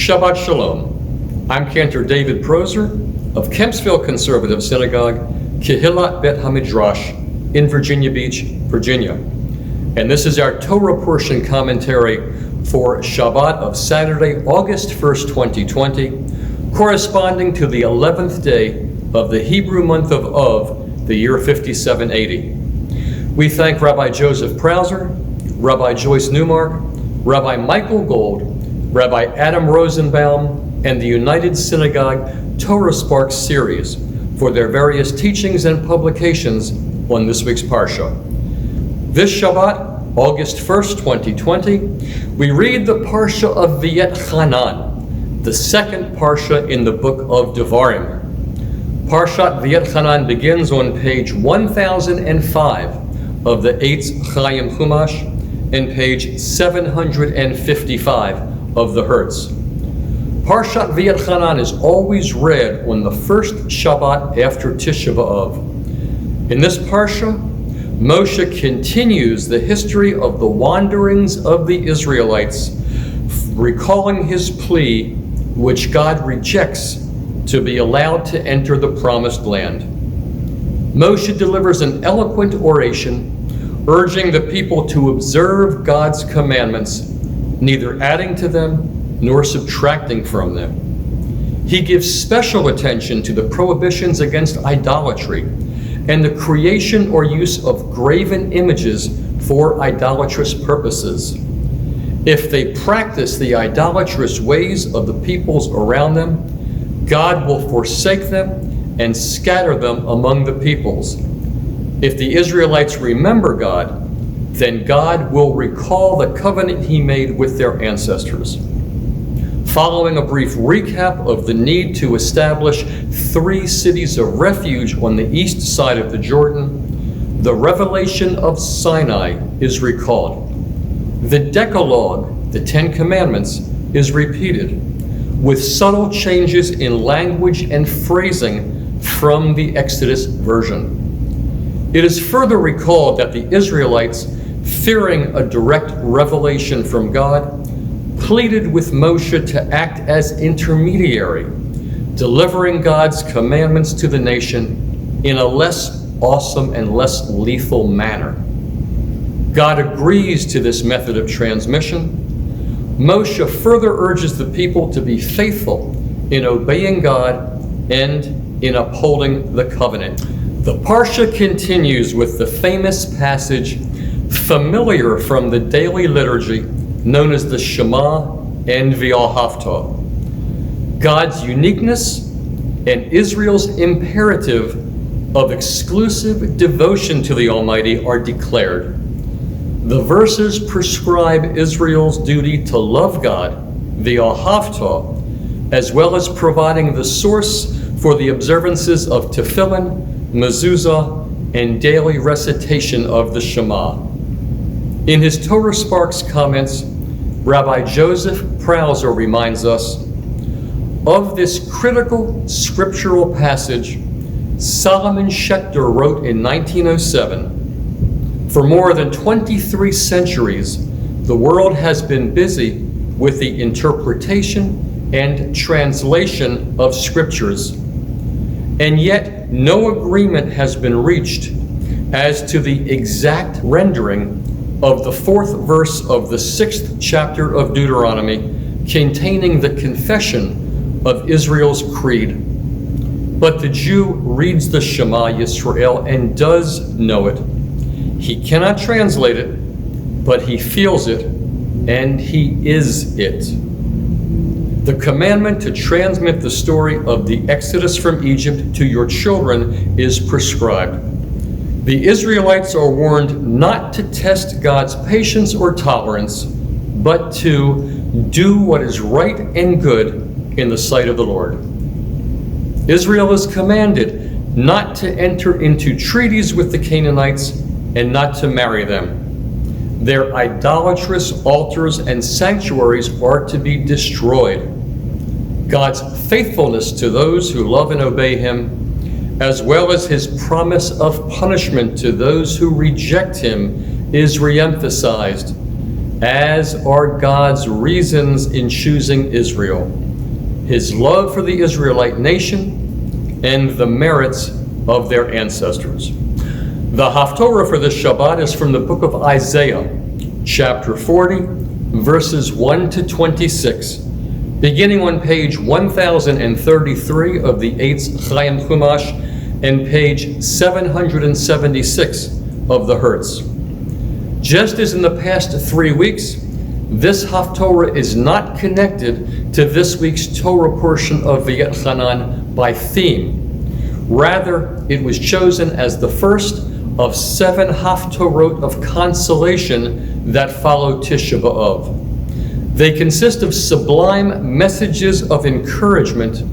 Shabbat Shalom. I'm Cantor David Proser of Kempsville Conservative Synagogue, Kehillat Bet HaMidrash in Virginia Beach, Virginia. And this is our Torah portion commentary for Shabbat of Saturday, August 1st, 2020, corresponding to the 11th day of the Hebrew month of the year 5780. We thank Rabbi Joseph Prauser, Rabbi Joyce Newmark, Rabbi Michael Gold, Rabbi Adam Rosenbaum, and the United Synagogue Torah Sparks series for their various teachings and publications on this week's Parsha. This Shabbat, August 1st, 2020, we read the Parsha of V'Etchanan, the second Parsha in the book of Devarim. Parshat V'Etchanan begins on page 1005 of the Eitz Chaim Chumash and page 755 of the Hertz. Parshat V'Etchanan is always read on the first Shabbat after Tisha B'Av. In this Parsha, Moshe continues the history of the wanderings of the Israelites, recalling his plea, which God rejects, to be allowed to enter the promised land. Moshe delivers an eloquent oration, urging the people to observe God's commandments, neither adding to them nor subtracting from them. He gives special attention to the prohibitions against idolatry and the creation or use of graven images for idolatrous purposes. If they practice the idolatrous ways of the peoples around them, God will forsake them and scatter them among the peoples. If the Israelites remember God, then God will recall the covenant he made with their ancestors. Following a brief recap of the need to establish 3 cities of refuge on the east side of the Jordan, the revelation of Sinai is recalled. The Decalogue, the 10 Commandments, is repeated, with subtle changes in language and phrasing from the Exodus version. It is further recalled that the Israelites, fearing a direct revelation from God, pleaded with Moshe to act as intermediary, delivering God's commandments to the nation in a less awesome and less lethal manner. God agrees to this method of transmission. Moshe further urges the people to be faithful in obeying God and in upholding the covenant. The Parsha continues with the famous passage familiar from the daily liturgy known as the Shema and V'Ahavta. God's uniqueness and Israel's imperative of exclusive devotion to the Almighty are declared. The verses prescribe Israel's duty to love God, V'Ahavta, as well as providing the source for the observances of tefillin, mezuzah, and daily recitation of the Shema. In his Torah Sparks comments, Rabbi Joseph Prauser reminds us of this critical scriptural passage. Solomon Schechter wrote in 1907, "For more than 23 centuries, the world has been busy with the interpretation and translation of scriptures, and yet no agreement has been reached as to the exact rendering of the 4th verse of the 6th chapter of Deuteronomy, containing the confession of Israel's creed. But the Jew reads the Shema Yisrael and does know it. He cannot translate it, but he feels it, and he is it." The commandment to transmit the story of the Exodus from Egypt to your children is prescribed. The Israelites are warned not to test God's patience or tolerance, but to do what is right and good in the sight of the Lord. Israel is commanded not to enter into treaties with the Canaanites and not to marry them. Their idolatrous altars and sanctuaries are to be destroyed. God's faithfulness to those who love and obey him, as well as his promise of punishment to those who reject him, is reemphasized, as are God's reasons in choosing Israel, his love for the Israelite nation, and the merits of their ancestors. The Haftorah for this Shabbat is from the book of Isaiah, chapter 40, verses 1 to 26, beginning on page 1033 of the Eitz Chaim Chumash and page 776 of the Hertz. Just as in the past 3 weeks, this Haftorah is not connected to this week's Torah portion of V'Etchanan by theme. Rather, it was chosen as the first of 7 Haftorot of consolation that follow Tisha B'Av. They consist of sublime messages of encouragement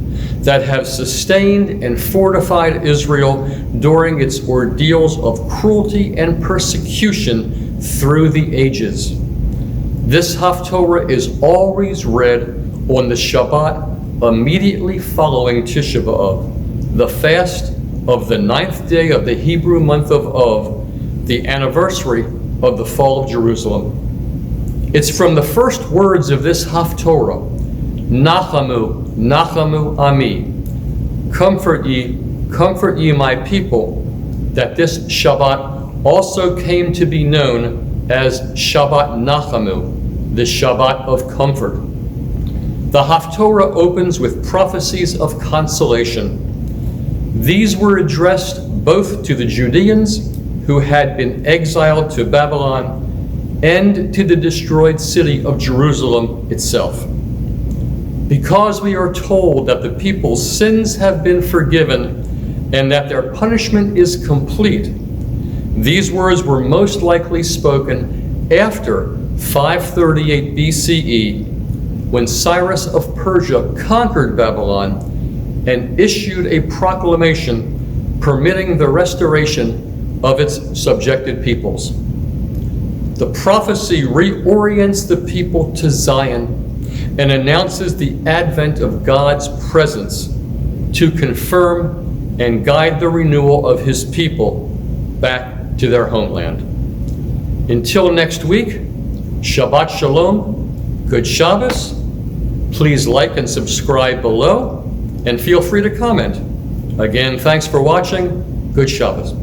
that have sustained and fortified Israel during its ordeals of cruelty and persecution through the ages. This Haftorah is always read on the Shabbat immediately following Tisha B'Av, the fast of the 9th day of the Hebrew month of Av, the anniversary of the fall of Jerusalem. It's from the first words of this Haftorah, Nachamu, Nachamu Ami, comfort ye my people, that this Shabbat also came to be known as Shabbat Nachamu, the Shabbat of comfort. The Haftorah opens with prophecies of consolation. These were addressed both to the Judeans who had been exiled to Babylon and to the destroyed city of Jerusalem itself. Because we are told that the people's sins have been forgiven and that their punishment is complete, these words were most likely spoken after 538 BCE, when Cyrus of Persia conquered Babylon and issued a proclamation permitting the restoration of its subjected peoples. The prophecy reorients the people to Zion and announces the advent of God's presence to confirm and guide the renewal of his people back to their homeland. Until next week, Shabbat Shalom, good Shabbos. Please like and subscribe below, and feel free to comment. Again, thanks for watching. Good Shabbos.